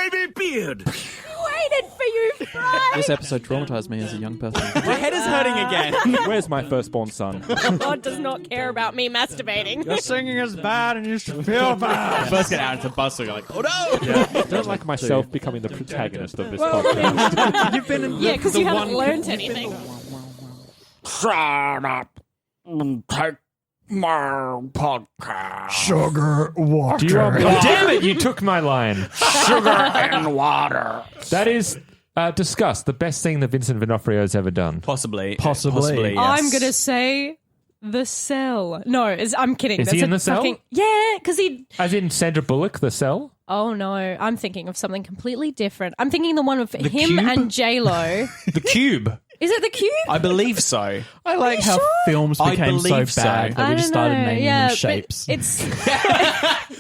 baby beard. Waited for you, Fry. This episode traumatized me as a young person. My head is hurting again. Where's my firstborn son? God does not care about me masturbating. Your singing is bad and you should feel bad. First get out into the bus, you're like, oh no! Yeah, I don't like myself becoming the protagonist of this podcast. You've been in Yeah, because you haven't learned anything. Shut up and take my podcast. Sugar water. Do you want me? Oh, damn it! You took my line. Sugar and water. That is discuss the best thing that Vincent D'Onofrio's ever done. Possibly. Yes. I'm going to say The Cell. No, I'm kidding. Is he in The Cell? Yeah, because he... As in Sandra Bullock, The Cell. Oh, no. I'm thinking of something completely different. I'm thinking the one with him Cube? and J-Lo. The Cube. Is it The Cube? I believe so. I like how films I became so believe so. bad that we just started naming them but shapes. It's...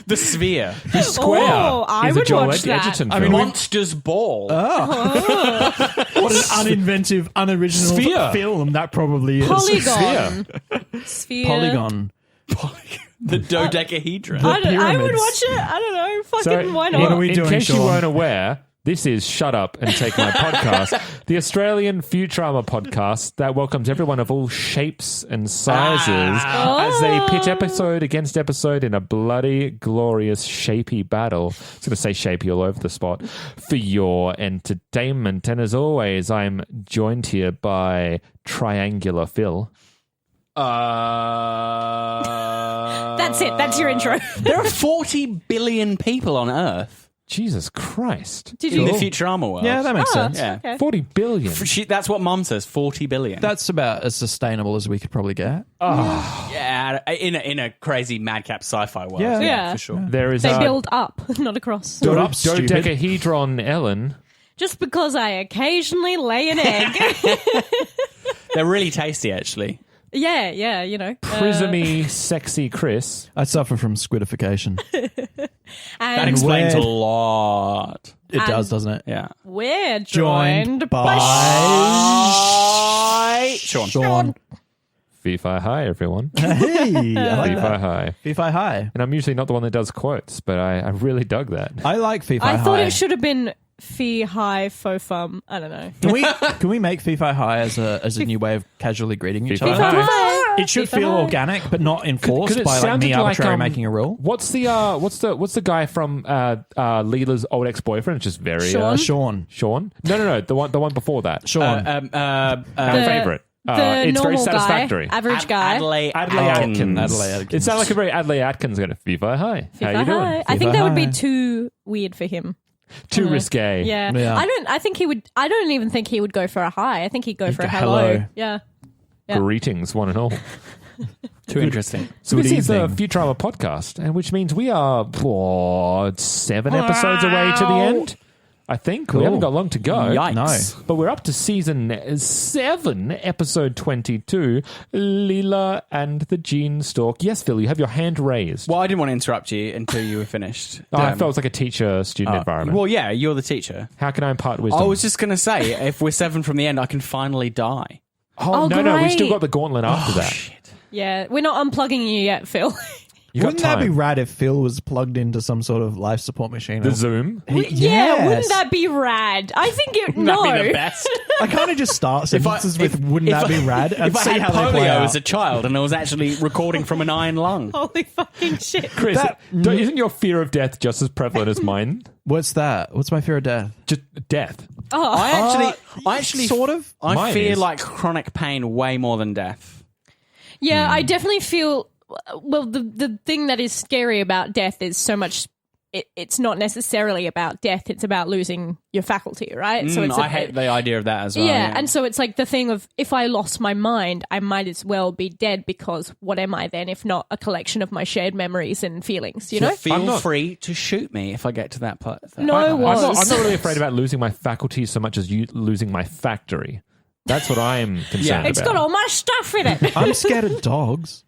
The Sphere. Square. Oh, I is a would Joel watch that. Edgerton I film. mean, Monsters Ball. What an uninventive, unoriginal Sphere. film that probably is. Polygon. Sphere. Polygon. The dodecahedron. I would pyramids. watch it. I don't know. Fucking So, why What are not? we in doing, case you Sean? weren't aware, this is Shut Up and Take My Podcast, the Australian Futurama podcast that welcomes everyone of all shapes and sizes as they pitch episode against episode in a bloody, glorious, shapey battle. I was going to say shapey all over the spot for your entertainment. And as always, I'm joined here by Triangular Phil. That's it. That's your intro. There are 40 billion people on Earth Jesus Christ. Did in you? the Futurama world. Yeah, that makes sense. Yeah. Okay. 40 billion. That's what Mum says, 40 billion. That's about as sustainable as we could probably get. yeah, in a crazy madcap sci-fi world. Yeah. Yeah. for sure. There is They build up, not across. Build up, stupid. dodecahedron Ellen. Just because I occasionally lay an egg. They're really tasty, actually. yeah, you know. Prismy sexy Chris. I suffer from squidification. That And explains a where- lot. It does, doesn't it? Yeah. we're Joined joined by Sean. Fee-fi hi, everyone. Hey, I like Fee-fi that. hi. Fee-fi hi. And I'm usually not the one that does quotes, but I really dug that. I like Fee-fi I hi. thought it should have been fee hi faux fum. I don't know. Can we make Fee-fi hi as a new way of casually greeting each Fee-fi other? hi. It should Fee-fi feel hi. organic, but not enforced 'Cause it by like sounded me arbitrarily like, making a rule. What's the guy from Leela's old ex-boyfriend? It's just very Sean? Sean. Sean? No, the one before that. Sean. Our The- favorite. The It's very normal satisfactory. guy, average guy. Adelaide Adelaide Atkins. Adelaide Atkins. It sounded like a very Adelaide Atkins kind of Fee-fi hi. How you doing? Hi. I think Fee-fi that would be hi. too weird for him. Too risque. Yeah. Yeah. I think he would. I don't even think he would go for a hi. I think he'd go for a hello. hello. Yeah. Yeah. Greetings, one and all. Too interesting. So Good this is the evening. Futurama podcast, and which means we are 7 episodes away to the end. I think we haven't got long to go. Yikes. No. But we're up to season 7, episode 22, Leela and the Genestalk. Yes, Phil, you have your hand raised. Well, I didn't want to interrupt you until you were finished. I felt it was like a teacher-student environment. Well, yeah, you're the teacher. How can I impart wisdom? I was just going to say, if we're 7 from the end, I can finally die. oh, Oh, no, we great. still got the gauntlet after that. Yeah. We're not unplugging you yet, Phil. You got Wouldn't that be time. rad if Phil was plugged into some sort of life support machine? The Zoom. Yeah. Yes. Wouldn't that be rad? I think it. No. That'd be the best. I kind of just start sentences with "Wouldn't if that be rad?" and If I see had how they play polio out. as a child and I was actually recording from an iron lung. Holy fucking shit. Chris, isn't your fear of death just as prevalent as mine? What's that? What's my fear of death? Just death. I actually sort of. I Mine fear is. like chronic pain way more than death. Yeah, I definitely feel. Well, the thing that is scary about death is so much. It's not necessarily about death; it's about losing your faculty, right? So it's I hate the idea of that as well. yeah, and so it's like the thing of if I lost my mind, I might as well be dead because what am I then if not a collection of my shared memories and feelings? You know? Feel free to shoot me if I get to that part. No I'm was. not really afraid about losing my faculties so much as you losing my factory. That's what I'm concerned Yeah. about. It's got all my stuff in it. I'm scared of dogs.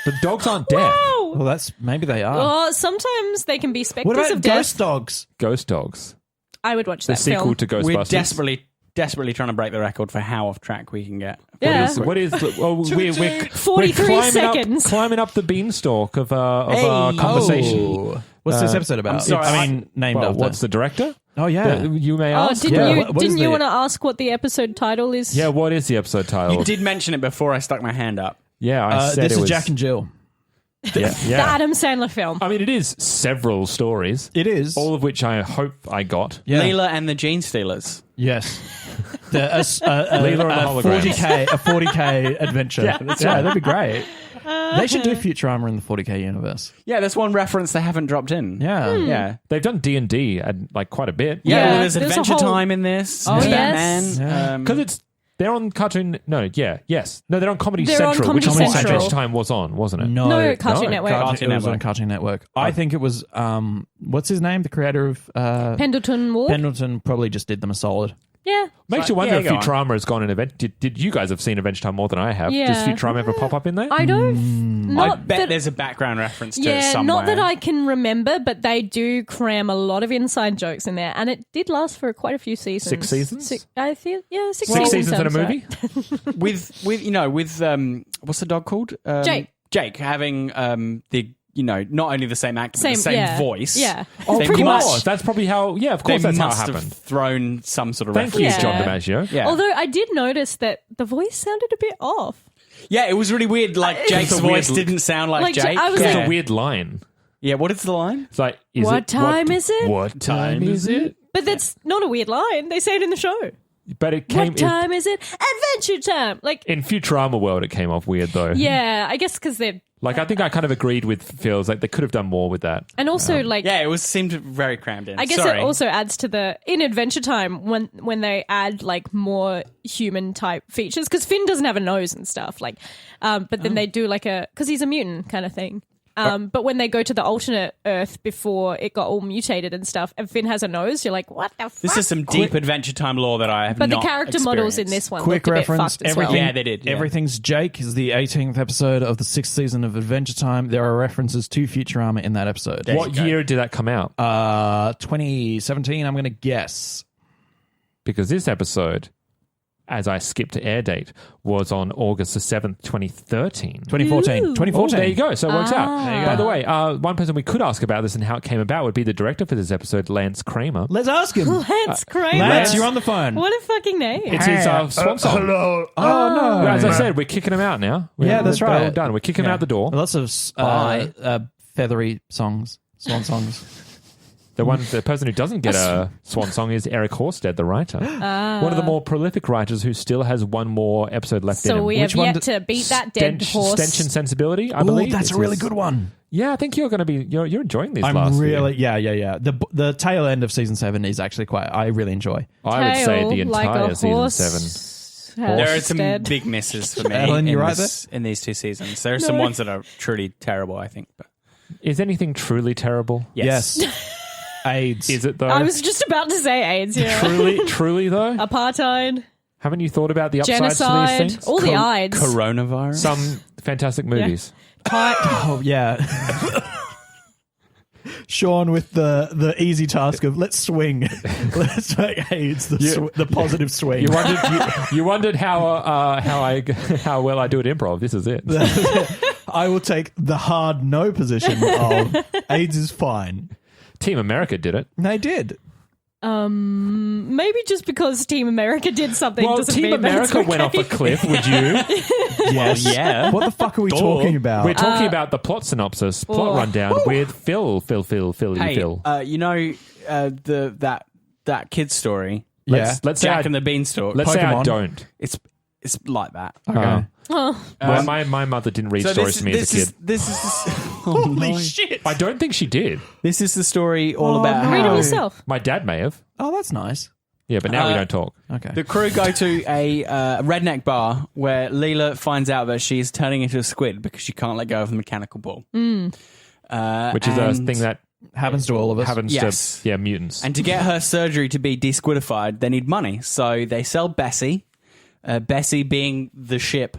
But dogs aren't deaf. Whoa. Well, that's maybe they are. Well, sometimes they can be specters What about of death. ghost dogs? Ghost Dogs. I would watch The that sequel film. to Ghostbusters. We're desperately trying to break the record for how off track we can get. Yeah. What is well, we're 43 seconds. climbing up the beanstalk of our conversation. Oh. What's this episode about? I'm sorry, I mean, named Well, after. what's the director? Oh, yeah. You may Oh, ask. didn't you want to ask what the episode title is? Yeah, what is the episode title? You did mention it before I stuck my hand up. Yeah, I said this it is was Jack and Jill. Yeah, The yeah. Adam Sandler film. I mean, it is several stories, It is. all of which I hope I got. Yeah. Leela and the Gene Stealers. Yes. Leela Leela and the holograms. a 40k adventure. Yeah. That'd be great. They should do Futurama in the 40k universe. Yeah, that's one reference they haven't dropped in. Yeah. Yeah. They've done D&D like quite a bit. Yeah, Yeah, well, there's there's a Adventure whole- Time in this. Oh, There's yes. Batman. Because they're on Cartoon. No, yeah, yes. No, they're on Comedy They're on Central, Comedy which Central. Adventure Time was on, wasn't it? No, No, Cartoon no, Network. Cartoon It was on Network. Cartoon Network. I think it was, what's his name? The creator of Pendleton Ward. Pendleton probably just did them a solid. Yeah. Makes you wonder Yeah, if go on. Futurama has gone in event. Did you guys have seen Adventure Time more than I have? Yeah. Does Futurama ever pop up in there? I don't. I Not bet that, there's a background reference to it yeah, somewhere. not that I can remember, but they do cram a lot of inside jokes in there, and it did last for quite a few seasons. 6 seasons? I feel, yeah, six Six seasons. seasons in a sounds movie? right. with what's the dog called? Jake. Jake having the not only the same actor, but the Same, same yeah. voice. Yeah. Oh, They of must- course. That's probably how. Yeah, of course. They That's how it must have happened. thrown some sort of Thank you, reference. Yeah. John DiMaggio. Yeah. Although I did notice that the voice sounded a bit off. Yeah, it was really weird. Like Jake's a voice weird- didn't sound like Like, Jake. I was It's like- a weird line. Yeah, what is the line? It's like, What time is it? What time is it? But that's not a weird line. They say it in the show. But it came What time is it? Adventure time. Like, in Futurama world. It came off weird though. yeah, I guess because they're. Like I think I kind of agreed with Phil's. Like they could have done more with that. And also, like. Yeah, it seemed very crammed in. I guess Sorry. it also adds to the in Adventure Time when they add like more human type features because Finn doesn't have a nose and stuff like, but then they do like because he's a mutant kind of thing. But when they go to the alternate Earth before it got all mutated and stuff, and Finn has a nose, you're like, what the fuck? This is some deep Adventure Time lore that I have But not the character models in this one Quick looked a bit reference, fucked as well. everything, Yeah, they did, yeah. Everything's Jake is the 18th episode of the 6th season of Adventure Time. There are references to Futurama in that episode. There What you go. year did that come out? 2017, I'm going to guess. Because this episode, as I skipped to air date, was on August the 7th, 2013. 2014. Ooh. 2014. Oh, there you go. So it works out. There you By go. the way, one person we could ask about this and how it came about would be the director for this episode, Lance Kramer. Let's ask him. Lance Kramer. Lance, you're on the phone. What a fucking name. It's his swan song. Hello. Oh, no. Well, as I said, we're kicking him out now. Yeah, that's They're right. all done. We're kicking him out the door. Lots of feathery songs, swan songs. The person who doesn't get a swan song is Eric Horsted, the writer. One of the more prolific writers who still has one more episode left in So him. we have Which one yet to beat that dead horse. Stench and Sensibility, I Oh, believe. that's It's a really his- good one. Yeah, I think you're going to be you're enjoying these last I'm few. really, yeah. The tail end of season 7 is actually I really enjoy. I would say the Tail like entire a season horse 7. has There are some dead. big misses for me Ellen, you in, right in these two seasons. There are some No. ones that are truly terrible, I think. But Is anything truly terrible? yes. AIDS. Is it though? I was just about to say AIDS, yeah. truly though? Apartheid, Haven't you thought about the upsides genocide, to these things? all the Ides. Coronavirus. Some fantastic movies. Oh, yeah. Sean with the easy task of let's swing. Let's make AIDS the positive swing. You wondered how well I do at improv. This is it. I will take the hard no position of AIDS is fine. Team America did it. They did. Maybe just because Team America did something Well, doesn't Team mean that's America okay. went off a cliff. Would you? Yes. yeah. What the fuck are we talking about? We're talking about the plot synopsis, plot rundown with Phil. Hey, Phil. that kid's story. Yeah. Let's say Jack I, and the Beanstalk. let's say I Pokemon. don't. It's like that. Okay. My mother didn't read stories to me as a kid. This is Holy shit. I don't think she did. This is the story all about no. Read how it yourself. My dad may have. Oh, that's nice. Yeah, but now we don't talk. Okay. the crew go to a redneck bar where Leela finds out that she's turning into a squid because she can't let go of the mechanical ball. Which is a and- thing that Happens to all of us. happens Yes. to mutants. And to get her surgery to be desquidified, they need money. So they sell Bessie, Bessie being the ship,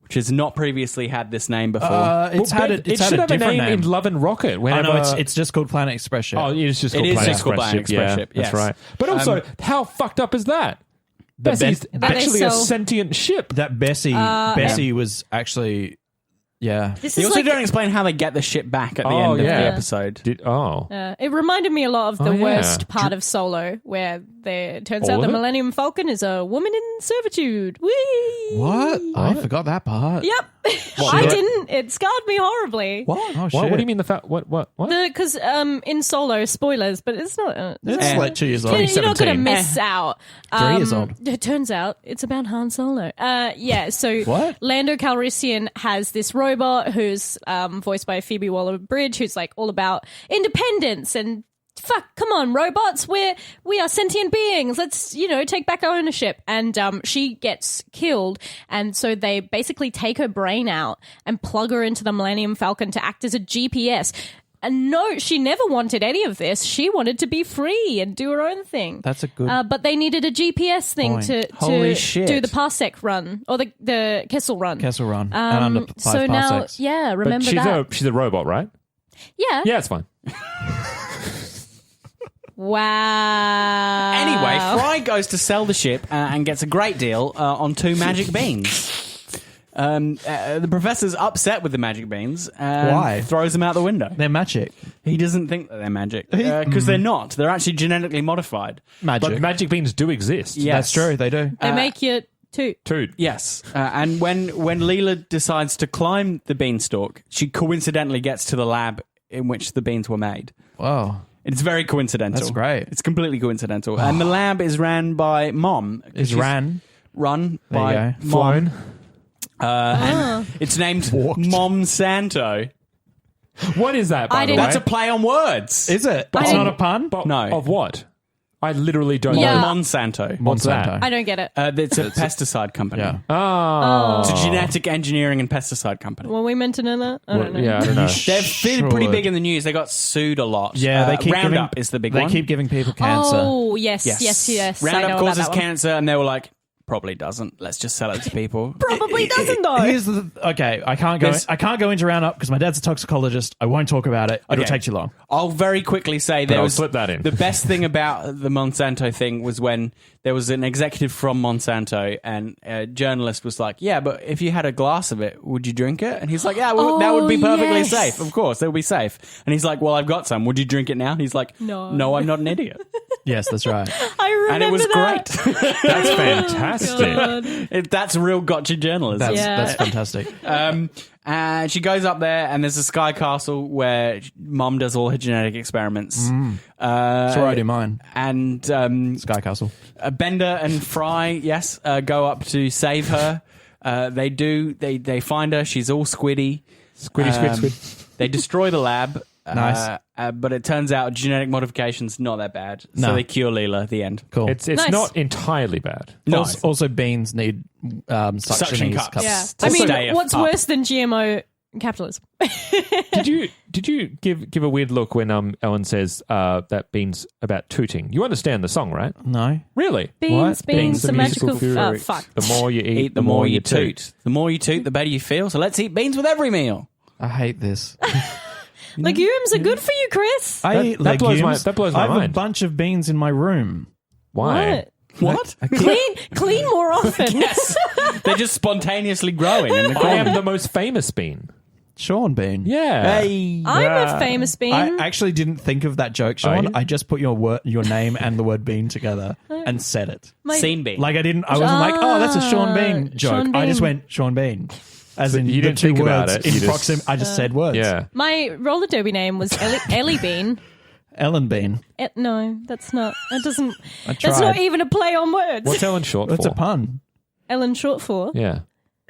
which has not previously had this name before. It's had it a should have a different name in Love and Rocket. Oh, Whenever, no, it's just called Planet Express Ship. Oh, it is just It called is Planet just called Express Planet Ship. Express Yeah, Ship, that's yes. right. But also, how fucked up is that? The Bessie's best- That they actually a sell- sentient ship. That Bessie was actually Yeah. This They is also like don't explain how they get the ship back at the end of the episode. it reminded me a lot of the yeah. worst part of Solo, where it turns All out of the it? Millennium Falcon is a woman in servitude. Whee! What? I forgot that part. Yep. I didn't. It scarred me horribly. What? Oh, shit. What do you mean the fact? What? Because in Solo, spoilers, but it's not. It's like 2 years old. You're not going to 2017. miss out. 3 years old. It turns out it's about Han Solo. So What? Lando Calrissian has this robot who's voiced by Phoebe Waller-Bridge, who's like all about independence and fuck, come on, robots, we are sentient beings. Let's, take back our ownership. And she gets killed, and so they basically take her brain out and plug her into the Millennium Falcon to act as a GPS. And no, she never wanted any of this. She wanted to be free and do her own thing. That's a good But they needed a GPS thing point. to Holy shit. do the parsec run or the Kessel run. Kessel Run. and under 5 so now, parsecs. yeah, remember But that. she's a robot, right? Yeah. Yeah, it's fine. Wow. Anyway, Fry goes to sell the ship and gets a great deal on 2 magic beans. The professor's upset with the magic beans. Why? Throws them out the window. They're magic. He doesn't think that they're magic because they're not. They're actually genetically modified. Magic. But magic beans do exist. Yes. That's true. They do. They make you toot. Dude. Yes, and when Leela decides to climb the beanstalk, she coincidentally gets to the lab in which the beans were made. Wow. It's very coincidental. That's great. It's completely coincidental. And the lab is ran by Mom. Is run. Run There by you go. Mom. Flown. And it's named Walked. Mom Santo. What is that, by I the didn't- way? That's a play on words. Is it? I It's didn't- not a pun? But No. Of what? I literally don't Yeah. know. Monsanto. What's that? Monsanto. I don't get it. It's a pesticide company. Yeah. Oh. It's a genetic engineering and pesticide company. Were we meant to know that? I don't know. Yeah, I don't know. They're pretty Should. big in the news. They got sued a lot. Yeah, they keep Roundup giving, is the big they one. keep giving people cancer. Oh, yes. I Roundup know about causes that one. cancer, and they were like, probably doesn't. Let's just sell it to people. Probably doesn't though. Here's the okay. I can't go. This- I can't go into Roundup because my dad's a toxicologist. I won't talk about it. It'll Okay. take too long. I'll very quickly say there I'll was slip that in. The best thing about the Monsanto thing was when there was an executive from Monsanto and a journalist was like, "Yeah, but if you had a glass of it, would you drink it?" And he's like, "Yeah, well, that would be perfectly yes. safe. Of course, it would be safe." And he's like, "Well, I've got some. Would you drink it now?" And he's like, No. I'm not an idiot." Yes, that's right. I remember And it was that. great. That's fantastic. God. That's real gotcha journalism. That's Yeah. that's fantastic. And she goes up there, and there's a sky castle where Mom does all her genetic experiments. That's where I do mine. And Sky Castle. Bender and Fry, go up to save her. They find her. She's all squiddy. Squid. They destroy the lab. Nice. But it turns out genetic modification's not that bad. So No. they cure Leela at the end. Cool. It's Nice. not entirely bad. No. Also, beans need Suction suction cups. Yeah. To I mean, stay what's up. worse than GMO capitalism? Did you give a weird look when Ellen says that beans about tooting? You understand the song, right? No. Really? Beans, Beans, the the magical. musical Fuck. The more you eat, The more you toot. The more you toot, the better you feel. So let's eat beans with every meal. I hate this. Legumes are good for you, Chris. I eat that blows legumes. that blows my I have a mind. bunch of beans in my room. Why? What? Clean more often. Yes. They're just spontaneously growing in the I corner. am the most famous bean. Sean Bean. Yeah. Hey. I'm a famous bean. I actually didn't think of that joke, Sean. you? I just put your name and the word bean together and said it. Scene bean. Like I wasn't like, oh, that's a Sean Bean joke. Sean I just Bean. went Sean Bean. As in you the didn't two think about words it, in you just- proximity. I just said words. Yeah. My roller derby name was Ellie Bean. Ellen Bean. No, that's not. That doesn't. I That's tried. not even a play on words. What's Ellen short That's for? a pun. Ellen short for Yeah.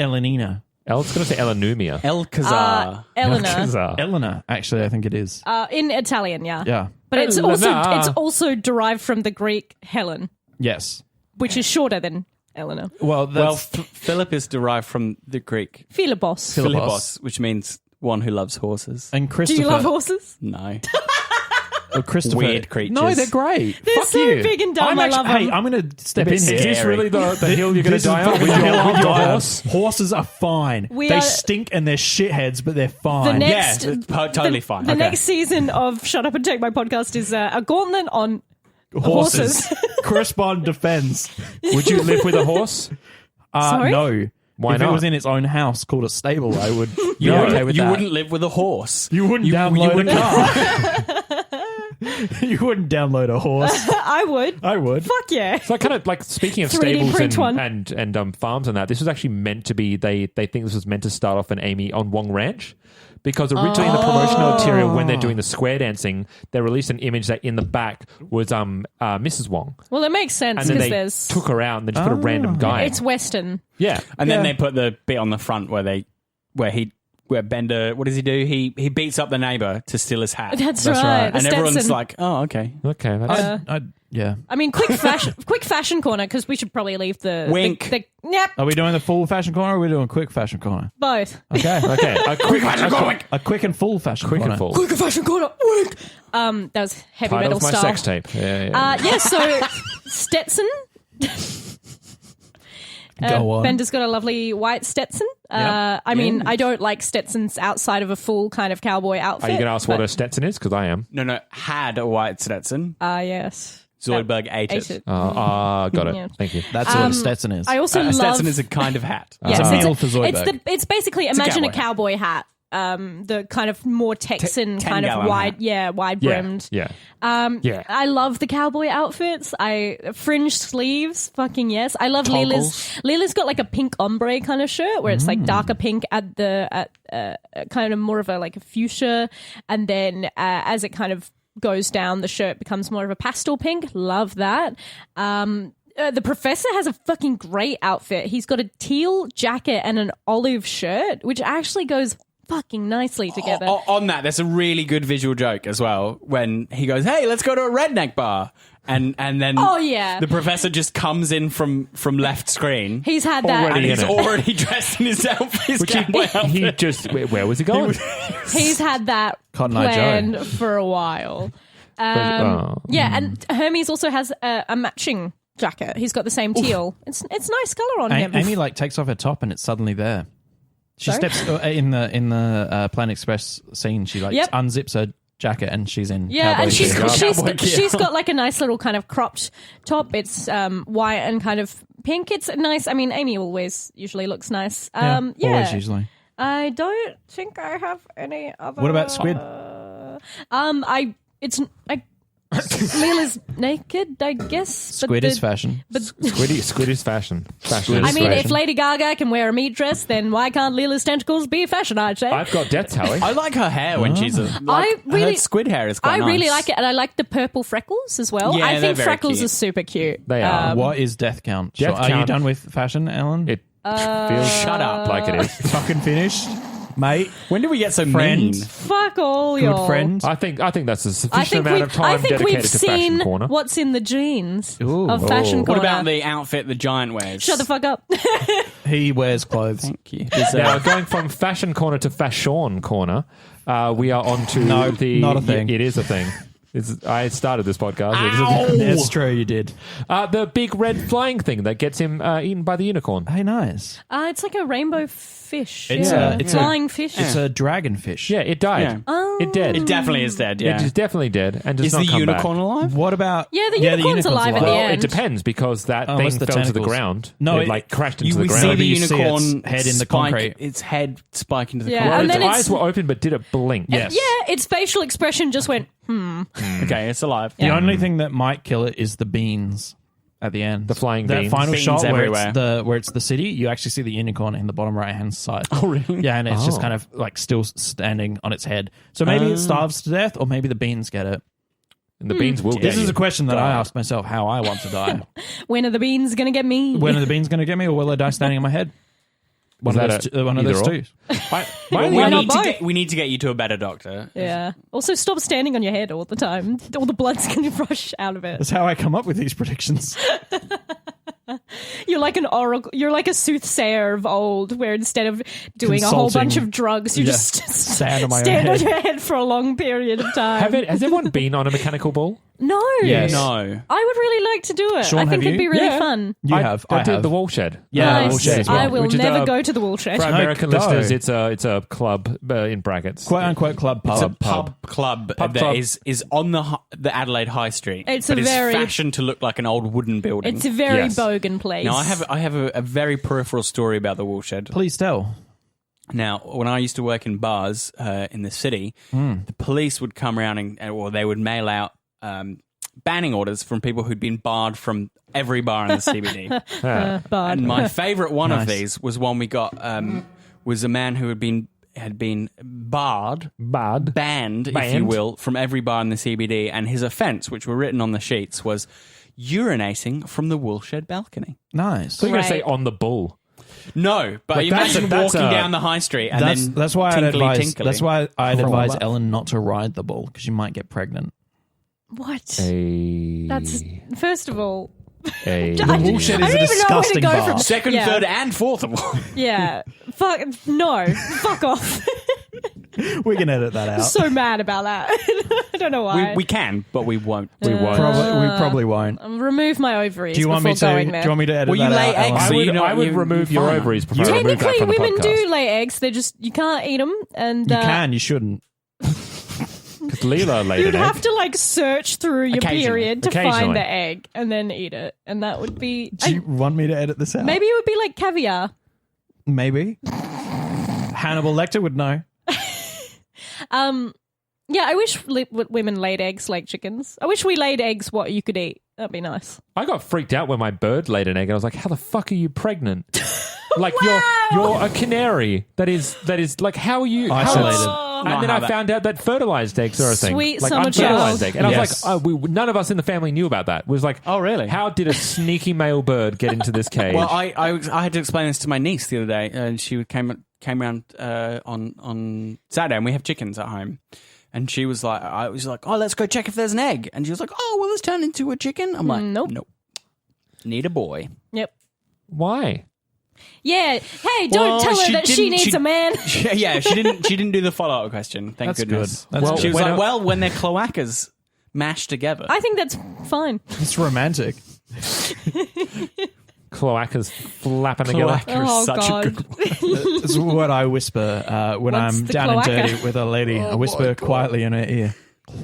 Ellenina. Ellen's going to say Ellenumia. Elcazar. Eleanor. Elcazar. Eleanor, actually, I think it is. In Italian, yeah. Yeah. But it's Eleanor. also derived from the Greek Helen, Yes. which is shorter than Eleanor. Well, Well, that's Philip is derived from the Greek Philibos. Philibos, which means one who loves horses. and Do Christopher. you love horses? No. Christopher. Weird creatures. No, they're great. They're Fuck so you. big and dumb, I'm I love Hey, them. I'm going to step in Is here. this really the hill you're going to This is die on the with hill your I'll die on. horse? Horses are fine. We they are- stink and they're shitheads, but they're The fine. next, Yeah, totally fine. The Okay. next season of Shut Up and Take My Podcast is a gauntlet on horses. Correspond defends. Would you live with a horse? Sorry? No. Why if not? it was in its own house called a stable, I would be You okay with you that. wouldn't live with a horse. You wouldn't download a car. You wouldn't download a horse. I would. I would. Fuck yeah. So kind of like speaking of 3D stables print one. and farms and that, this was actually meant to be. They think this was meant to start off on Wong Ranch. Because originally in the promotional material, when they're doing the square dancing, they released an image that in the back was Mrs. Wong. Well, it makes sense And then because they there's... took her out and they just put a random guy. It's Western. Yeah. And then they put the bit on the front where Bender, what does he do? He beats up the neighbor to steal his hat. That's right. The And everyone's Stetson. like, oh, okay. Okay. That's, Yeah. I mean, quick fashion corner, because we should probably leave the... Wink. Yep, Are we doing the full fashion corner or are we doing quick fashion corner? both. Okay. okay. A quick A quick and full fashion Quick corner. and full. Quick fashion corner, wink! That was heavy Title metal of my style. sex tape. Yeah. So Stetson... Go on. Bender's got a lovely white Stetson. I mean, I don't like Stetsons outside of a full kind of cowboy outfit. Are you going to ask what but- a Stetson is? Because I am. No, had a white Stetson. Yes. Zoidberg ate it. Got it. Yeah. Thank you. That's what a Stetson is. I also A love... Stetson is a kind of hat. Yeah, It's a so meal for Zoidberg. It's basically imagine a cowboy cowboy hat. The kind of more Texan Ten kind of gallon wide, hat. wide Yeah. brimmed. Yeah. Yeah. I love the cowboy outfits. Fringed sleeves, fucking yes. I love Toggles. Leela's got like a pink ombre kind of shirt where it's like darker pink at kind of more of a like a fuchsia, and then as it kind of goes down, the shirt becomes more of a pastel pink. Love that. The professor has a fucking great outfit. He's got a teal jacket and an olive shirt, which actually goes fucking nicely together. On that, there's a really good visual joke as well when he goes, "Hey, let's go to a redneck bar," and then yeah. the professor just comes in from left screen. He's had that. Already and in he's it. already dressed in his outfit. His cowboy outfit. He just where was he going? He's had that Cotton Eye Joe. planned for a while. Yeah, and Hermes also has a matching jacket. He's got the same teal. It's nice color on him. Amy takes off her top and it's suddenly there. She Sorry? steps in the Planet Express scene. She Yep. unzips her jacket and she's in Yeah, cowboy and gear. she's got like a nice little kind of cropped top. It's white and kind of pink. It's nice. I mean, Amy usually looks nice. Always usually. I don't think I have any other. What about Squid? Leela's naked, I guess. but Squid is the- fashion. But Squid is fashion. Squid I is mean, if fashion. Lady Gaga can wear a meat dress, then why can't Leela's tentacles be fashion? I'd say. I've got death tally. I like her hair when she's her squid hair is quite I nice. really like it, and I like the purple freckles as well. Yeah, I they're think very freckles cute. are super cute. They are. What is death count? Death Are you count- done with fashion, Ellen? It feels Shut up. like it is. fucking finished, mate. When did we get so Friend. mean? Fuck all Good y'all. friend. I think that's a I sufficient think amount of time we've dedicated to seen Fashion Corner. what's in the jeans Ooh. of Fashion What Corner. about the outfit the giant wears? Shut the fuck up. He wears clothes. Thank you. Now, going from Fashion Corner to Fashion Corner, we are on to No, the... not a thing. It is a thing. I started this podcast. It's true, you did. The big red flying thing that gets him eaten by the unicorn. Hey, nice. It's like a rainbow fish. It's yeah. a flying fish. It's a dragonfish. Yeah, it died. Yeah. It dead. It definitely is dead, yeah. It is definitely dead and does Is not the come unicorn back. alive? What about? Yeah, the unicorn's alive at the Well, end. it depends because that Oh, thing what's the fell to the tentacles? ground. No, it like crashed into the we ground. see No, the but you see unicorn its head in the spike, concrete. its head spike into the Yeah, Well, and its then eyes were open, but did it blink? Yes. Yeah, its facial expression just went, Okay, it's alive. The only thing that might kill it is the beans at the end. The flying that beans. final Beans shot everywhere. where it's the city. You actually see the unicorn in the bottom right hand side. Oh, really? Yeah, and it's just Oh. kind of like still standing on its head. So maybe it starves to death, or maybe the beans get it. And the beans will get This is you. a question that I ask myself: how I want to die. when are the beans going to get me? When are the beans going to get me, or will I die standing on my head? One Is of that those, one of either those or? two. Well, Why not both? we need to get you to a better doctor. Yeah. Also, stop standing on your head all the time. All the blood's going to rush out of it. That's how I come up with these predictions. You're like an oracle. You're like a soothsayer of old, where instead of doing a whole Consulting. bunch of drugs, you Yeah. just Stand on my own stand on head. your head for a long period of time. Has everyone been on a mechanical bull? No. Yes. No. I would really like to do it. Sean, I think have it'd you? be really Yeah. fun. You I have. I did have. the Woolshed. Yeah, Nice. Woolshed as well. I will Which is never a- go to the Woolshed. For American Go. listeners, it's a club in brackets. Quote unquote club It's a pub. pub club Pub that club. is on the Adelaide High Street. It's but a very- fashioned to look like an old wooden building. It's a very Yes. bogan place. Now, I have a very peripheral story about the Woolshed. Please tell. Now, when I used to work in bars in the city, the police would come around or they would mail out banning orders from people who'd been barred from every bar in the CBD. But And my favourite one of Nice. these was one we got was a man who had been banned, if you will, from every bar in the CBD, and his offence, which were written on the sheets, was urinating from the Woolshed balcony. Nice. So you're going to say Right. on the bull. No, but Like, imagine that's walking a- down the high street and then That's why I'd tinkly, advise. tinkly. That's why I'd advise Roller. Ellen not to ride the bull because you might get pregnant. what? A, That's first of all. a, The Woolshed is I a don't even know where to disgusting go bar. from Second, Yeah. third, and fourth of all. Yeah. Fuck no. Fuck off. We can edit that out. I'm so mad about that. I don't know why. We can, but we won't. we won't. We probably won't. Remove my ovaries. Do you want me before to? going Do there. you want me to edit Well, you that lay out? eggs, Ellen? I so would, you know I would you- remove you're your fine. ovaries before I remove that Technically, from the women podcast. do lay eggs. They just you can't eat them, and You can. You shouldn't. Because Leela laid you'd an egg. have to like search through your Occasionally. period to Occasionally. find the egg and then eat it, and that would be Do you want me to edit this out? maybe it would be like caviar. Maybe. Hannibal Lecter would know. Yeah, I wish women laid eggs like chickens. I wish we laid eggs what you could eat. That'd be nice. I got freaked out when my bird laid an egg, and I was like, "How the fuck are you pregnant? Like Wow. you're a canary. That is like how are you Isolated. And Not then how I that- found out that fertilized eggs are a thing. Sweet like summer unfertilized child. egg, and I was Yes. like, none of us in the family knew about that. It was like, Oh, really? How did a sneaky male bird get into this cage? Well, I had to explain this to my niece the other day, and she came around on Saturday, and we have chickens at home. And she was like, I was like, oh, let's go check if there's an egg. And she was like, oh, will this turn into a chicken? I'm like, Nope. Need a boy. Yep. Why? Yeah. Hey, don't tell her that she needs a man. Yeah, she didn't do the follow up question. Thank That's goodness. good. That's Well, good. She was when like, I- well, when their cloacas mash together. I think that's fine. It's romantic. Cloacas flapping together. Cloaca is Oh, such God. a good word. This is what I whisper when What's I'm the down and cloaca? dirty with a lady. I whisper quietly in her ear.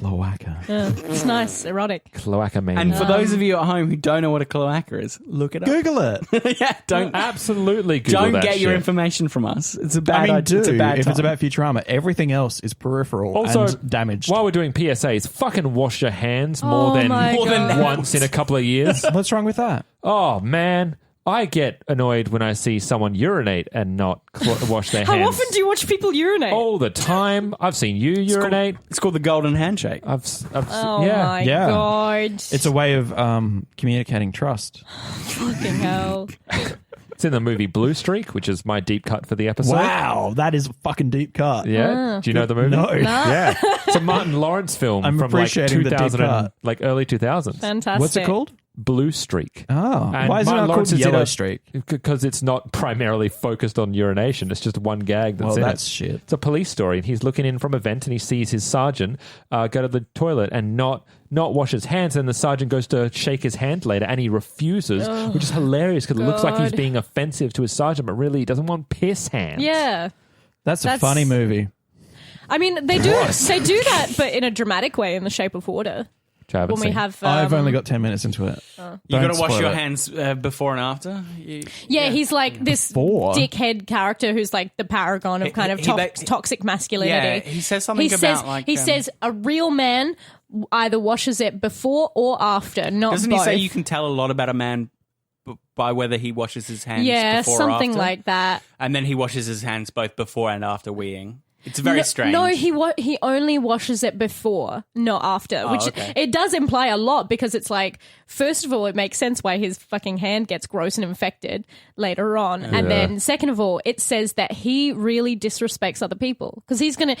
Cloaca. Yeah, it's nice, erotic. Cloaca man. And for those of you at home who don't know what a cloaca is, look it up. Google it. Yeah, don't Absolutely Google don't that get your shit. information from us. It's a bad I mean, idea. It's a bad if it's time. about Futurama. Everything else is peripheral Also, and damaged. While we're doing PSAs, fucking wash your hands more Oh than my God. once in a couple of years. What's wrong with that? Oh man, I get annoyed when I see someone urinate and not wash their How hands. often do you watch people urinate? All the time. I've seen you urinate. It's called the golden handshake. Oh yeah. my Yeah. God. It's a way of communicating trust. fucking hell. It's in the movie Blue Streak, which is my deep cut for the episode. Wow, that is a fucking deep cut. Yeah. Do you know the movie? No. Yeah. It's a Martin Lawrence film I'm from like appreciating the deep 2000 and, cut. like early 2000s. Fantastic. What's it called? Blue Streak. Oh, And why is it Martin not Lawrence called is in Yellow a- Streak? Because it's not primarily focused on urination. It's just one gag that's Well, in that's it. shit. It's a police story, and he's looking in from a vent, and he sees his sergeant go to the toilet and not wash his hands. And the sergeant goes to shake his hand later, and he refuses, which is hilarious because it looks like he's God. being offensive to his sergeant, but really he doesn't want piss hands. Yeah. That's a That's- funny movie. I mean, they do that, but in a dramatic way in The Shape of Water. Which I haven't When we seen. have, I've only got 10 minutes into it. You Don't got to wash spoil your it. hands before and after. yeah, he's like this Before. dickhead character who's like the paragon of kind of toxic masculinity. Yeah, he says something about he says a real man either washes it before or after, not Doesn't both. he say you can tell a lot about a man by whether he washes his hands yeah, before or something after? like that. And then he washes his hands both before and after weeing. It's very strange. No, he only washes it before, not after. Which okay. it does imply a lot because it's like, first of all, it makes sense why his fucking hand gets gross and infected later on, and then second of all, it says that he really disrespects other people because he's gonna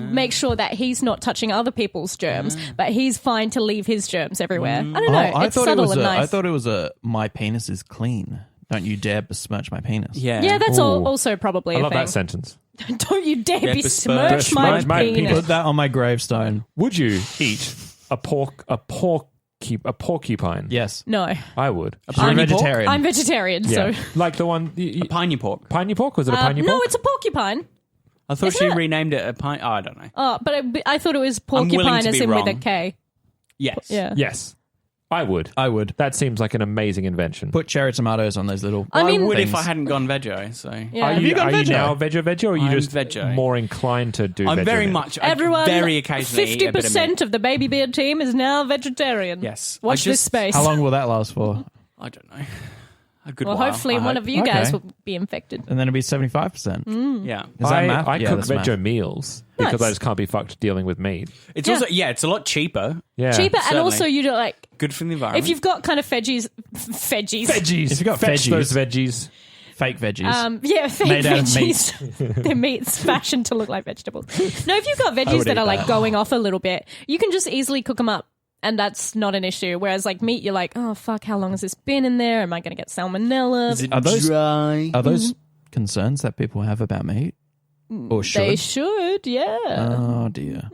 make sure that he's not touching other people's germs, but he's fine to leave his germs everywhere. I don't know. I It's thought it subtle was and nice. I thought it was a my penis is clean. Don't you dare besmirch my penis. Yeah. yeah, that's Ooh. also probably I a love thing. that sentence. Don't you dare Yeah, besmirch besmirch my my penis. penis. Put that on my gravestone. Would you eat porcupine. Yes. No. I would. I'm Piney pork? vegetarian. I'm vegetarian, Yeah. so. Like the one. A piney pork. Piney pork? Was it a piney pork? No, it's a porcupine. I thought Isn't she it? renamed it a pine. Oh, I don't know. Oh, but I thought it was willing porcupine to as be in with a wrong. K. Yes. Yeah. Yes. I would. That seems like an amazing invention. Put cherry tomatoes on those little. I mean- I would things. if I hadn't gone veggie. So Yeah. Are you, gone are you veggie? now veggie, or are you I'm just veggie. more inclined to do I'm veggie very now? much. Everyone, very occasionally eat a bit of meat. 50% of the Baby Beard team is now vegetarian. Yes. Watch I this just- space. How long will that last for? I don't know. A good Well, while. hopefully I one hope. of you guys Okay. will be infected. And then it'll be 75%. Yeah. Is that math? I Yeah, cook that's math. veggie meals because Nice. I just can't be fucked dealing with meat. It's Yeah. also it's a lot cheaper. Yeah. Cheaper, and certainly. also you do like Good for the environment. if you've got kind of veggies. Veggies. If you got Fetch veggies. those veggies. Fake veggies. Yeah, fake Made out of veggies. Their meat's fashioned to look like vegetables. No, if you've got veggies would that eat are like that. going off a little bit, you can just easily cook them up. And that's not an issue. Whereas like meat, you're like, oh fuck, how long has this been in there? Am I going to get salmonella? Is it Are those- dry? Are those concerns that people have about meat? Or should? They should, yeah. Oh, dear.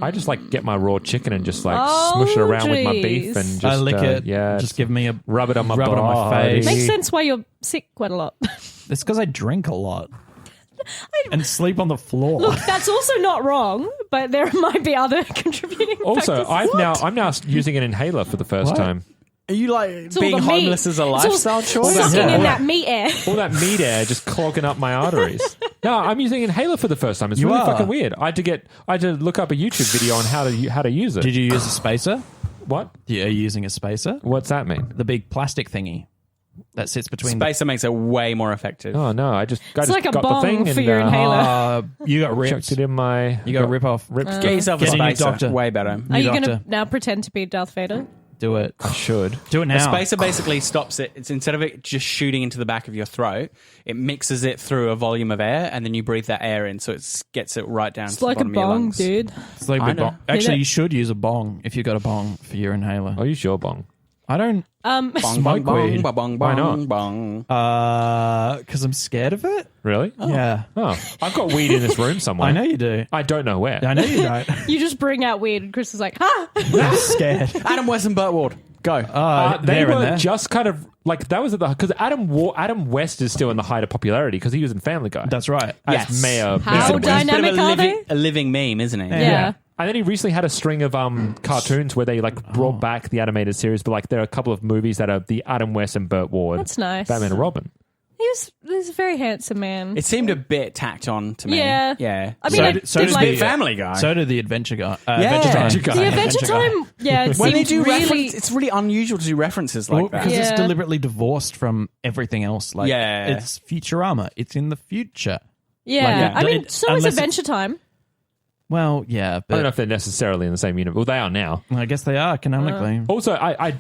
I just like get my raw chicken and just like Oh, smush it around with my jeez. beef and just I lick it. Yeah, Just give me a. rub it on my rub it on my body. face. Makes sense why you're sick quite a lot. It's because I drink a lot. And sleep on the floor. Look, that's also not wrong, but there might be other contributing Also, factors. I'm now using an inhaler for the first What? time. Are you like It's all being the homeless meat. as a It's all lifestyle choice? sucking Yeah. in that meat air. All that meat air just clogging up my arteries. No, I'm using an inhaler for the first time. It's You really are. fucking weird. I had to look up a YouTube video on how to use it. Did you use a spacer? What? Yeah, are you using a spacer? What's that mean? The big plastic thingy that sits between Spacer makes it way more effective. Oh no, I just like a got bong the thing for and your inhaler. you got chucked ripped. it in my. You got rip off. ripped. Get yourself a Get a new spacer. doctor. Way better. Are you going to doctor. now pretend to be Darth Vader? Do it. I should. Do it now. A spacer basically stops it. It's instead of it just shooting into the back of your throat, it mixes it through a volume of air, and then you breathe that air in, so it gets it right down It's to like the a bottom of your bong, lungs. dude. It's like a I big know. bong. Actually, Yeah. you should use a bong if you got a bong for your inhaler. I'll use your bong. I don't. Bong, Smoke bong, weed. bong, bong, Why not? bong. Because I'm scared of it. Really? Yeah. Oh, I've got weed in this room somewhere. I know you do. I don't know where. I know you don't. You just bring out weed, and Chris is like, ha! I'm scared. Adam West and Burt Ward. Go. They there and were there. just kind of like that was at the because Adam West is still in the height of popularity because he was in Family Guy. That's right. as Yes. mayor. How Mr. West. dynamic are they? A living meme, isn't he? Yeah. And then he recently had a string of cartoons where they like brought back the animated series, but like there are a couple of movies that are the Adam West and Burt Ward. That's nice. Batman and Robin. He's a very handsome man. It seemed a bit tacked on to me. Yeah. Yeah. I mean, So I did- so did did like the- Family Guy. So did the Adventure Guy. Yeah. Adventure Guy. the Adventure Time. Yeah, it when they seemed do really. reference, it's really unusual to do references like that. Because it's Yeah. deliberately divorced from everything else. Like, Yeah. it's Futurama. It's in the future. Yeah, Like, I mean, it- so is unless Adventure Time. Well, yeah, I don't but know if they're necessarily in the same universe. Well, they are now. I guess they are canonically. Also,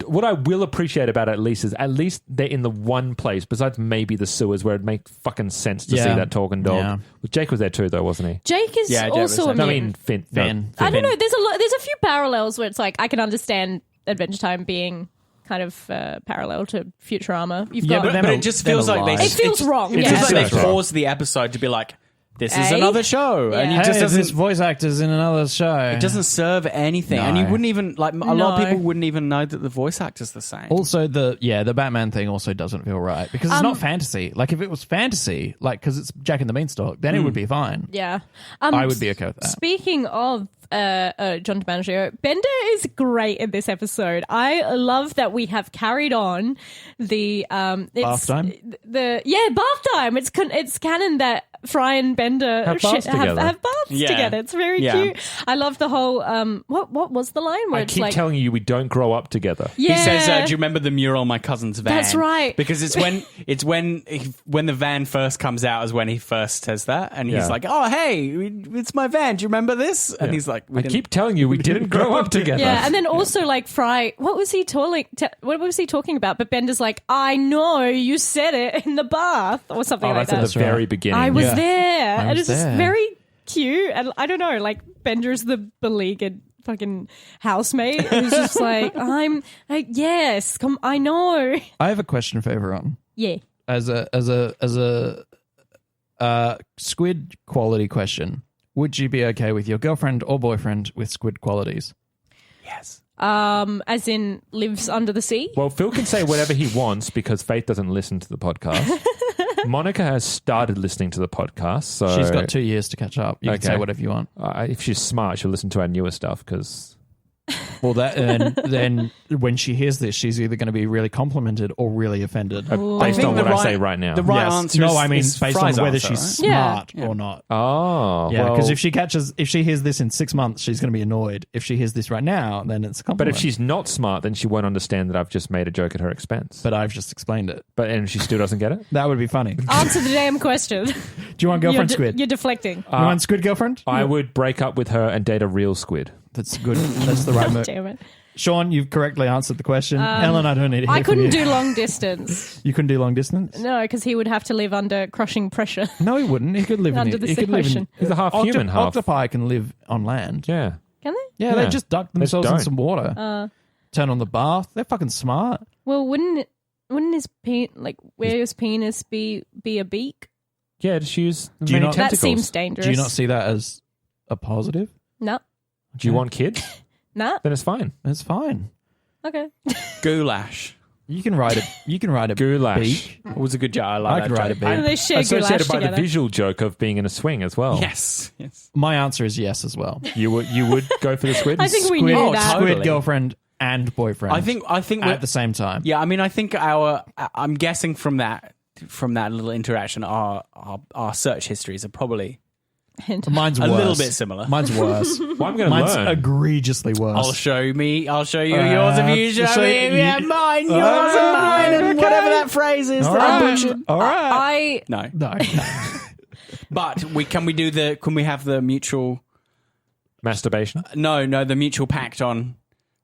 what I will appreciate about it at least is at least they're in the one place besides maybe the sewers where it makes fucking sense to see Yeah. that talking dog. Yeah. Well, Jake was there too, though, wasn't he? Jake is Yeah, Jake also was a there. I mutant. mean, Finn. Finn. I don't know. There's a few parallels where it's like I can understand Adventure Time being kind of parallel to Futurama. You've Yeah, got but But it just feels like they. It feels wrong, It yeah. feels like they Wrong. paused the episode to be like, "This is Eh? another show," and Yeah. it just Hey, doesn't. this voice actor's in another show. It doesn't serve anything, and you No. wouldn't even like. A lot of No. people wouldn't even know that the voice actor's the same. Also, the Batman thing also doesn't feel right because it's not fantasy. Like if it was fantasy, like because it's Jack and the Beanstalk, then it would be fine. Yeah. I would be okay with that. Speaking of John DiMaggio, Bender is great in this episode. I love that we have carried on the Bath time? Bath time. It's canon that Fry and Bender Have baths together. have baths Yeah. together. It's very Yeah. cute. I love the whole what was the line where I it's keep like telling you we don't grow up together. yeah. He says, "Do you remember the mural on my cousin's van?" That's right. Because it's when the van first comes out is when he first says that, and Yeah. he's like, "Oh, hey, it's my van. Do you remember this?" And he's like, I keep telling you we didn't grow up together. Yeah, and then also like Fry, what was he talking about? But Bender's like, I know you said it in the bath or something Oh, like that's at that. the very beginning. I was Yeah. there, I and was it's just there. very cute. And I don't know, like Bender's the beleaguered fucking housemate who's just like, yes, come, I know. I have a question for everyone. Yeah, As a squid quality question, would you be okay with your girlfriend or boyfriend with squid qualities? Yes. As in lives under the sea? Well, Phil can say whatever he wants because Faith doesn't listen to the podcast. Monica has started listening to the podcast, so She's got 2 years to catch up. You can say whatever you want. If she's smart, she'll listen to our newer stuff because. Well, then when she hears this, she's either going to be really complimented or really offended. Based on what I say right now. The right Yes. answer No, is, I mean is based on Fry's whether answer, she's right? smart or not. Oh, Yeah, well, because if she hears this in 6 months, she's going to be annoyed. If she hears this right now, then it's a compliment. but if she's not smart, then she won't understand that I've just made a joke at her expense. But I've just explained it. And she still doesn't get it. That would be funny. Do Answer the damn question. you want girlfriend you're squid? You're deflecting. You want squid girlfriend? I would break up with her and date a real squid. That's good. That's the right move. Damn it. Sean, you've correctly answered the question. Ellen, I don't need to hear I from couldn't you. do long distance. You couldn't do long distance? No, because he would have to live under crushing pressure. No, he wouldn't. He could live Under in the he could live in ocean. He's a half human, half. Octopi can live on land. Yeah. Can they? Yeah, Yeah. they just duck They themselves in don't. some water. Turn on the bath. They're fucking smart. Well, wouldn't his where his penis be a beak? Yeah, just use Do you many not- That tentacles. seems dangerous. Do you not see that as a positive? No. Do you want kids? Nah. Then it's fine. It's fine. Okay. Goulash. You can ride a Goulash. beak. It was a good joke. I I like could that ride a joke. beak. And they share goulash Associated by together. the visual joke of being in a swing as well. Yes. Yes. My answer is yes as well. You would go for the squid? I think we Squid, knew that. totally. squid girlfriend and boyfriend. I think we're, at the same time. yeah. I mean, I think I'm guessing from that little interaction, our search histories are probably Mine's a worse. little bit similar. Mine's worse. Well, I'm going to Mine's learn. egregiously worse. I'll show you yours if you show so me you- mine, yours and mine, and whatever that phrase is All that I right. butchered. All right. I No, No. but can we have the mutual Masturbation? the mutual pact on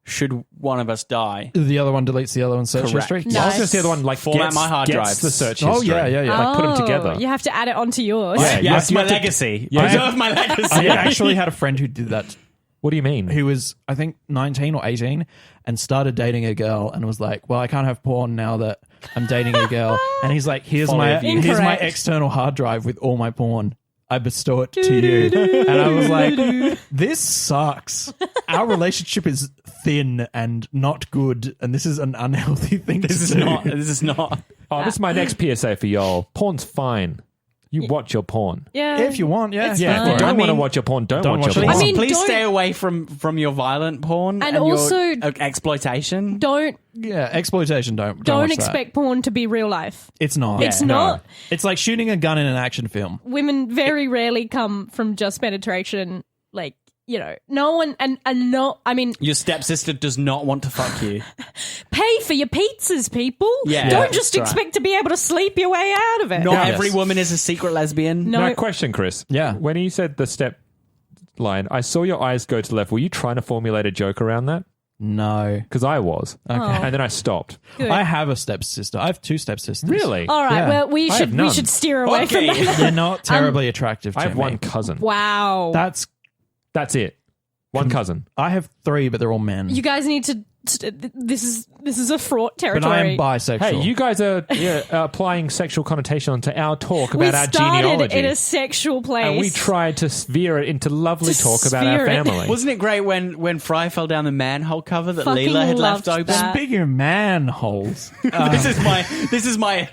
should one of us die? The other one deletes the other one's search Correct. history. No. I was going to say the one like Format gets, my hard gets drives. the search Oh, history. yeah, yeah, yeah. Like put them together. You have to add it onto yours. Yeah, you Yes, have my to- legacy. Yeah. Preserve my legacy. I actually had a friend who did that. What do you mean? Who was, I think, 19 or 18 and started dating a girl and was like, well, I can't have porn now that I'm dating a girl. And he's like, here's my Incorrect. external hard drive with all my porn. I bestow it to you. And I was like, this sucks. Our relationship is thin and not good. And this is an unhealthy thing to do. This is not. Oh, this is my next PSA for y'all. Porn's fine. You watch your porn. Yeah. If you want, yeah. It's Yeah, if fine. you don't I want to mean, watch your porn, don't don't watch watch your it. porn. I mean, Please don't- stay away from your violent porn And your also- exploitation. Don't Yeah, exploitation, don't don't watch that. expect porn to be real life. It's not. It's no. not. It's like shooting a gun in an action film. Women very rarely come from just penetration. Like, you know, no one and not. I mean, Your stepsister does not want to fuck you. pay for your pizzas, people. Yeah, Don't that's just right. expect to be able to sleep your way out of it. Not Yes. every woman is a secret lesbian. No. Now, question, Chris. Yeah. When he said the step line, I saw your eyes go to the left. Were you trying to formulate a joke around that? No. Because I was. Oh. And then I stopped. Good. I have a stepsister. I have two stepsisters. Really? All right. Yeah. Well, we I should have none. steer away Okay. from that. They're not terribly attractive to I have me. one cousin. Wow. That's it. One cousin. I have three, but they're all men. You guys need to. This is a fraught territory. but I am bisexual. Hey, you guys are applying sexual connotation onto our talk we about our started genealogy. in a sexual place, and we tried to veer it into lovely To talk about our sphere it. family. Wasn't it great when Fry fell down the manhole cover that Fucking Leela had left loved open? that. Speaking of manholes, This is my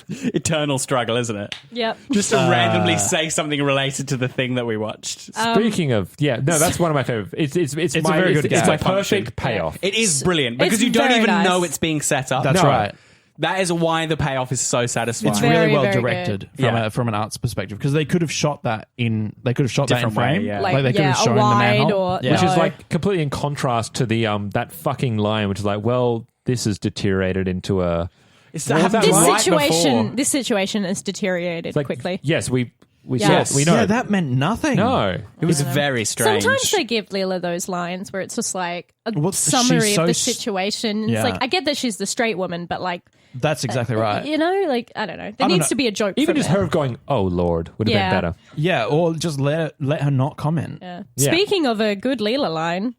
eternal struggle, isn't it? Yep. Just to randomly say something related to the thing that we watched. Speaking of, that's one of my favorite. It's a very good It's gag. my Function. perfect payoff. It is brilliant because It's you don't very even nice. know it's being set up. that's No. right. That is why the payoff is so satisfying. It's Very, really well very directed good. from an arts perspective because they could have shot that in Different way, frame. yeah. Like they could have a shown the wide manhole. or Yeah. Which is no. like completely in contrast to the that fucking line, which is like, well, this has deteriorated into a. It's What was that this line? situation. This situation has deteriorated It's like, quickly. Yes, we Yes. saw. We know. Yeah, that meant nothing. no. It was very strange. Sometimes they give Leela those lines where it's just like a Well, summary she's so of the s- situation. Yeah. It's like I get that she's the straight woman, but like That's exactly right. you know, like I don't know. There don't needs know. to be a joke. Even from just it. her going, "Oh Lord," would have Yeah. been better. Yeah, or just let her not comment. Yeah. Yeah. Speaking of a good Leela line,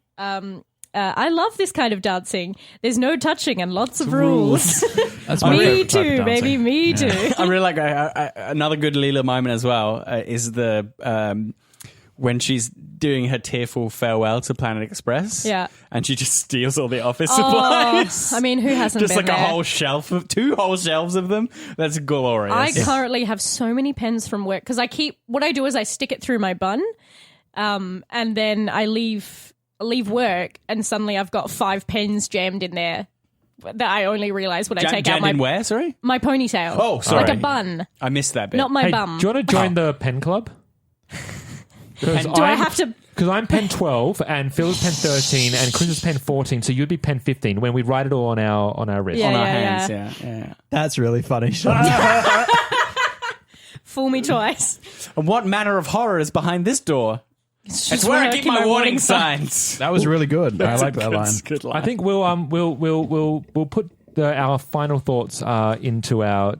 I love this kind of dancing. There's no touching and lots of rules. That's my Me favorite type of too, dancing. baby. Me too. I really like another good Leela moment as well is the when she's doing her tearful farewell to Planet Express. Yeah. And she just steals all the office supplies. I mean, who hasn't just been like there? a whole shelf of 2 whole shelves of them. That's glorious. I currently have so many pens from work because what I do is I stick it through my bun, and then I leave work, and suddenly I've got 5 pens jammed in there that I only realize when I take out in where? Sorry, my ponytail. Oh, sorry. Like a bun, I missed that bit. not my Hey, bum. do you want to join the pen club? Do I have to? Because I'm pen 12 and Phil is pen 13 and Chris is pen 14, so you'd be pen 15 when we write it all on our wrist. Yeah. on our hands. Yeah. That's really funny, Sean. Fool me twice. And what manner of horror is behind this door? It's where I keep my warning signs. That was really good. I like that line. Good line. I think we'll put our final thoughts into our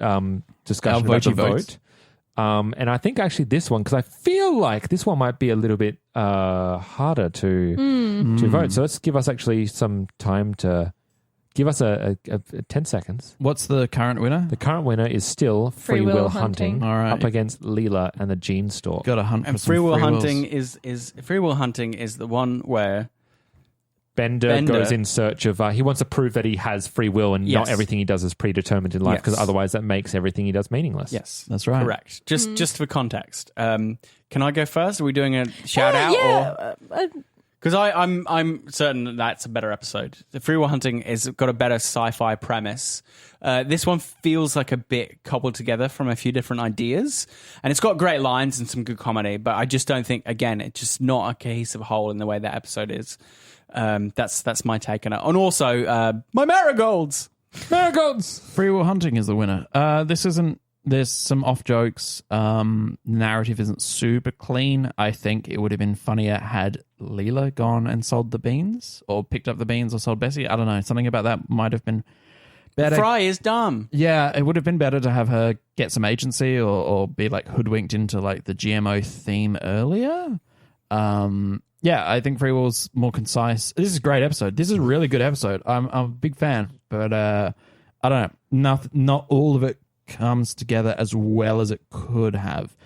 discussion Our about the votey votes. vote. And I think actually this one, because I feel like this one might be a little bit harder to vote. So let's give us actually some time to give us a 10 seconds. What's the current winner? The current winner is still Free Will Hunting, All right. up against Leela and the Genestalk. Got to hunt for and some free will wills. hunting is free will hunting is the one where Bender goes in search of he wants to prove that he has free will and not Yes. everything he does is predetermined in life, because Yes. otherwise that makes everything he does meaningless. yes, That's right. correct. Just for context, can I go first? Are we doing a shout out? Yeah. Because I'm certain that's a better episode. The Free Will Hunting has got a better sci-fi premise. This one feels like a bit cobbled together from a few different ideas, and it's got great lines and some good comedy. But I just don't think, again, it's just not a cohesive whole in the way that episode is. That's my take on it. And also, my marigolds. Marigolds! Free Will Hunting is the winner. There's some off jokes. Narrative isn't super clean. I think it would have been funnier had Leela gone and sold the beans, or picked up the beans, or sold Bessie. I don't know. Something about that might have been better. Fry is dumb. Yeah, it would have been better to have her get some agency, or be like hoodwinked into like the GMO theme earlier. Yeah, I think Free Will's more concise. This is a great episode. This is a really good episode. I'm a big fan, but I don't know. Not all of it comes together as well as it could have.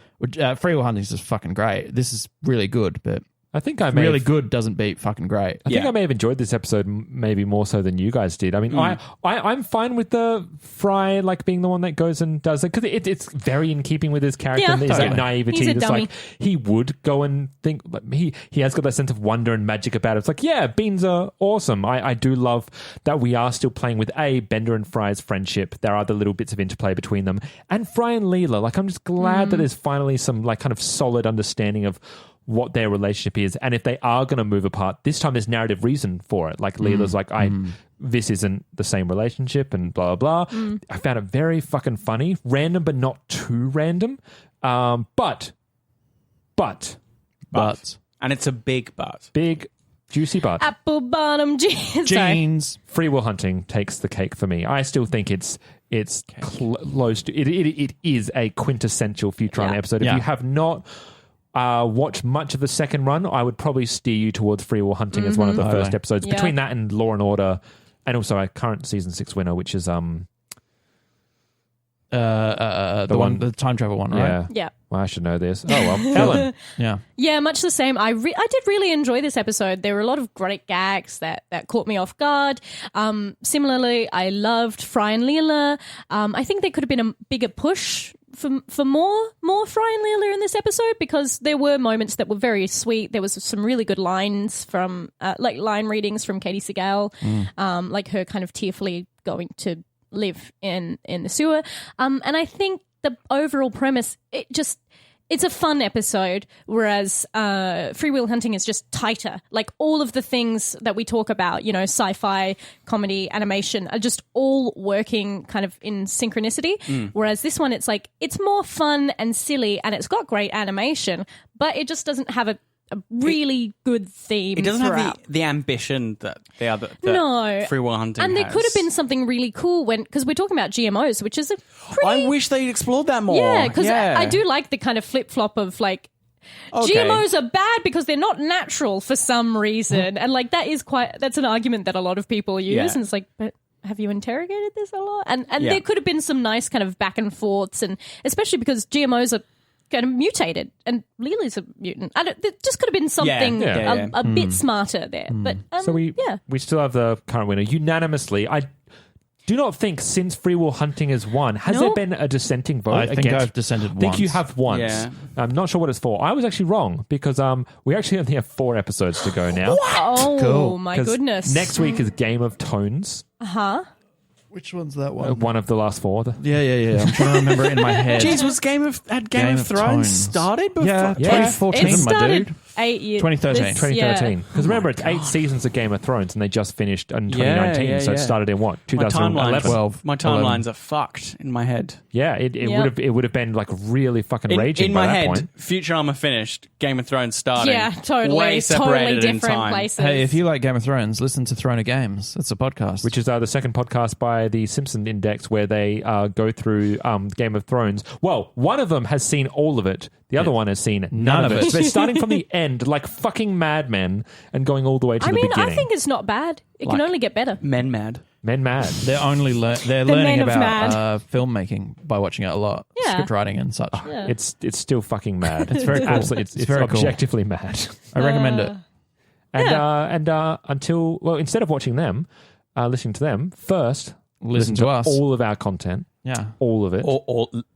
Free Will Hunting is just fucking great. This is really good, but I think I may really have, good doesn't beat fucking great. I think I may have enjoyed this episode maybe more so than you guys did. I mean, I'm fine with the Fry like being the one that goes and does it, because it's very in keeping with his character. Yeah, And there's that totally. naivety. He's a That's dummy. like he would go and think. But he has got that sense of wonder and magic about it. It's like, yeah, beans are awesome. I do love that we are still playing with Bender and Fry's friendship. There are the little bits of interplay between them, and Fry and Leela. Like, I'm just glad that there's finally some like kind of solid understanding of what their relationship is, and if they are going to move apart, this time there's narrative reason for it. Like Leela's like, this isn't the same relationship, and blah blah blah. I found it very fucking funny, random but not too random. But And it's a big but. big juicy but. Apple bottom jeans. Sorry. Jeans. Free Will Hunting takes the cake for me. I still think it's close to it is a quintessential Futurama Yeah. episode. If you have not watched much of the second run, I would probably steer you towards Free Will Hunting as one of the first episodes. Yeah. Between that and Law and Order, and also our current season 6 winner, which is The the time travel one, right? Yeah. Well, I should know this. Oh well, Helen. Yeah. Yeah, much the same. I did really enjoy this episode. There were a lot of great gags that caught me off guard. Similarly, I loved Fry and Leela. I think there could have been a bigger push for more Fry and Leela in this episode, because there were moments that were very sweet. There was some really good lines from like line readings from Katie Segal, like her kind of tearfully going to live in the sewer. And I think the overall premise, it's a fun episode, whereas Free Will Hunting is just tighter. Like all of the things that we talk about, sci-fi, comedy, animation, are just all working kind of in synchronicity. Whereas this one, it's like, it's more fun and silly, and it's got great animation, but it just doesn't have a really good theme. It doesn't throughout. have the ambition that the other No. Free Will Hunting And there has. could have been something really cool because we're talking about GMOs, which is a pretty... I wish they explored that more. Yeah, because I do like the kind of flip-flop of like, Okay. GMOs are bad because they're not natural for some reason. And like that's an argument that a lot of people use. Yeah. And it's like, but have you interrogated this a lot? And there could have been some nice kind of back and forths, and especially because GMOs are kind of mutated, and Leela's a mutant. There just could have been something Yeah. a bit smarter there. But So we still have the current winner unanimously. I do not think since Free Will Hunting has won, has there been a dissenting vote? I think I've dissented once. I think you have once. Yeah. I'm not sure what it's for. I was actually wrong because we actually only have 4 episodes to go now. Oh, Cool. my 'Cause goodness. Next week is Game of Tones. Which one's that one? One of the last 4. Yeah. I'm trying to remember it in my head. Jeez, was Game of Thrones Tones. started before? Yeah, Yeah. 2014, It my started dude. 8 years. 2013. 2013. Because remember, it's 8 seasons of Game of Thrones, and they just finished in 2019. Yeah, so it yeah. started in what? My 2011. timelines, my timelines are fucked in my head. Yeah, it Yep. would have been like really fucking raging In by my that head, point. Futurama finished, Game of Thrones started. Yeah, totally. Way separated Totally in different time. places. Hey, if you like Game of Thrones, listen to Throne of Games. It's a podcast. Which is the second podcast by the Simpson Index, where they go through Game of Thrones. Well, one of them has seen all of it. The other one has seen none of it. So they're starting from the end, like fucking madmen, and going all the way to I the mean, beginning. I think it's not bad. It can Like- only get better. Men mad. Men mad. They're only they're The learning men of about filmmaking by watching it a lot, Yeah. script writing and such. Yeah. It's still fucking mad. It's very cool. Absolutely, it's very cool. objectively mad. I recommend it. And instead of watching them, listening to them first, Listen to us. all of our content, Yeah. all of it.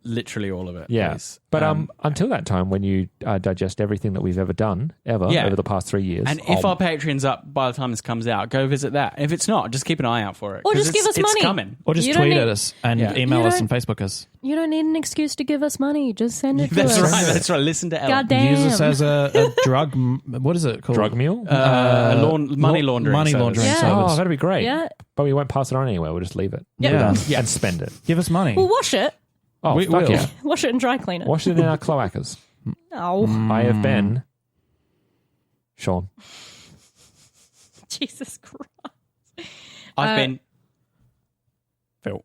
Literally all of it. Yeah, please. but until that time, when you digest everything that we've ever done over the past 3 years, And if our Patreon's up by the time this comes out, go visit that. If it's not, just keep an eye out for it. Or 'cause just give us it's money. coming. Or just You don't tweet need- at us and Yeah. email You us don't- and Facebook us. You don't need an excuse to give us money. Just send it to That's us. right. That's right. Listen to Ellen. God damn. Use us as a drug. What is it called? drug mule. Money laundering. Money service. laundering Yeah. service. Oh, that'd be great. Yeah. But we won't pass it on anywhere. We'll just leave it. Yeah. And spend it. Give us money. We'll wash it. Oh, We fuck will. yeah. Wash it and dry clean it. Wash it in our cloacas. Oh, I have been Sean. Jesus Christ. I've been Phil.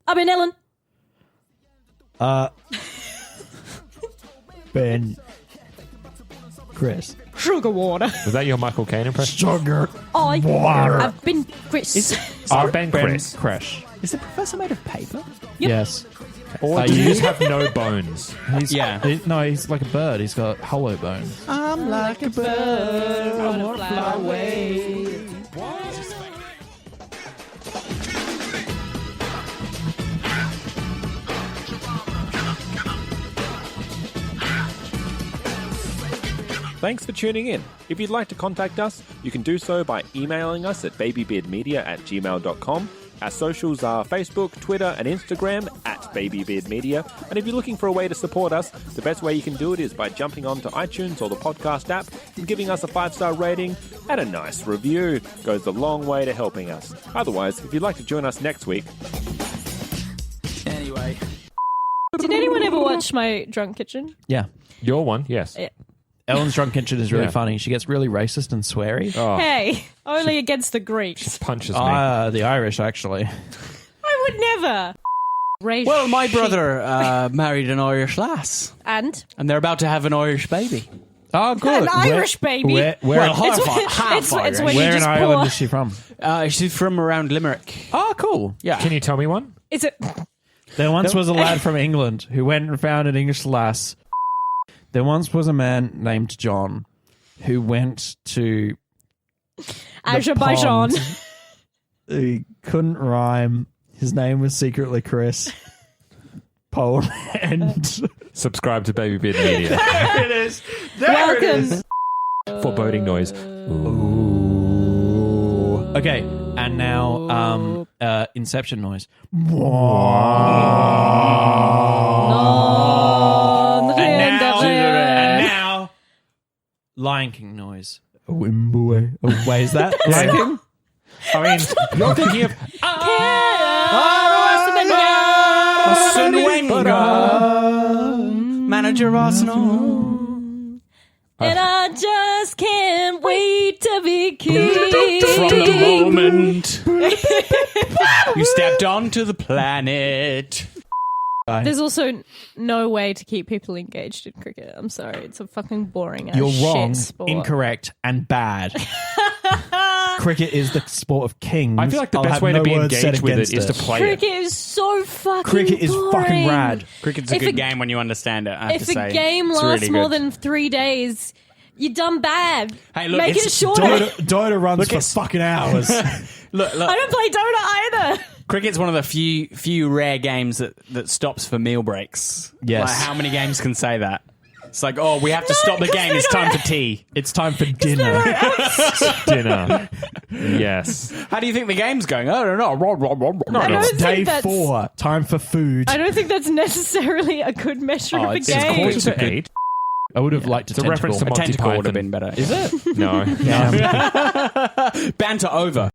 I've been Ellen. Ben. Chris. Sugar water. Was that your Michael Caine impression? Sugar. I've been Chris. I've been Chris. Crash. Is the professor made of paper? Yes. Or do you just have no bones? He's, Yeah. he's like a bird. He's got hollow bones. I'm like a bird. I want to fly away. Thanks for tuning in. If you'd like to contact us, you can do so by emailing us at babybeardmedia@gmail.com. Our socials are Facebook, Twitter, and Instagram @babybeardmedia. And if you're looking for a way to support us, the best way you can do it is by jumping onto iTunes or the podcast app and giving us a 5-star rating and a nice review. Goes a long way to helping us. Otherwise, if you'd like to join us next week, Anyway. Did anyone ever watch my Drunk Kitchen? Yeah. you're one, yes. Yeah. Ellen's Drunk Kitchen is really Yeah. funny. She gets really racist and sweary. Oh, Hey, only against the Greeks. punches me. The Irish, actually. I would never. Well, my brother married an Irish lass, And and they're about to have an Irish baby. Oh, good. An Irish baby? Where Well, it's when you in just Ireland pour. is she from? She's from around Limerick. Oh, cool. Yeah. Can you tell me one? Is it? There once was a lad from England who went and found an English lass. There once was a man named John who went to Azerbaijan. pond. He couldn't rhyme. His name was secretly Chris. Poland. Subscribe to Baby Beard Media. There it is. Welcome. Foreboding noise. Okay, and now Inception noise. On the end of And it. now Lion King noise. Wimboy. Oh, wait, is that Lion King? I mean, you're thinking of Arsene Wenger, manager Arsenal. And I just can't wait to be king. From the moment you stepped onto the planet. There's also no way to keep people engaged in cricket. I'm sorry. It's a fucking boring ass You're wrong, shit sport. incorrect, and bad. cricket is the sport of kings. I feel like the I'll best have way no to be words said engaged with it against is to play Cricket it. is so fucking Cricket is boring. fucking rad. Cricket's a If good a- game when you understand it. I have If to say. a game It's lasts really more good. than 3 days, you're done bad. Hey, look, Make it it's shorter. Dota runs Look, for it's- fucking hours. Look, I don't play Dota either. cricket's one of the few rare games that stops for meal breaks. Yes. Like, how many games can say that? It's like, oh, we have to stop the 'cause game. they It's don't- time for tea. It's time for dinner. Dinner. Yes. How do you think the game's going? I don't know. I don't It's think day that's- 4. Time for food. I don't think that's necessarily a good measure of a it's game. Quarter to 8. I would have liked It's a reference to A Monty tentacle would have Python. been better. Is it? No. Damn. Banter over.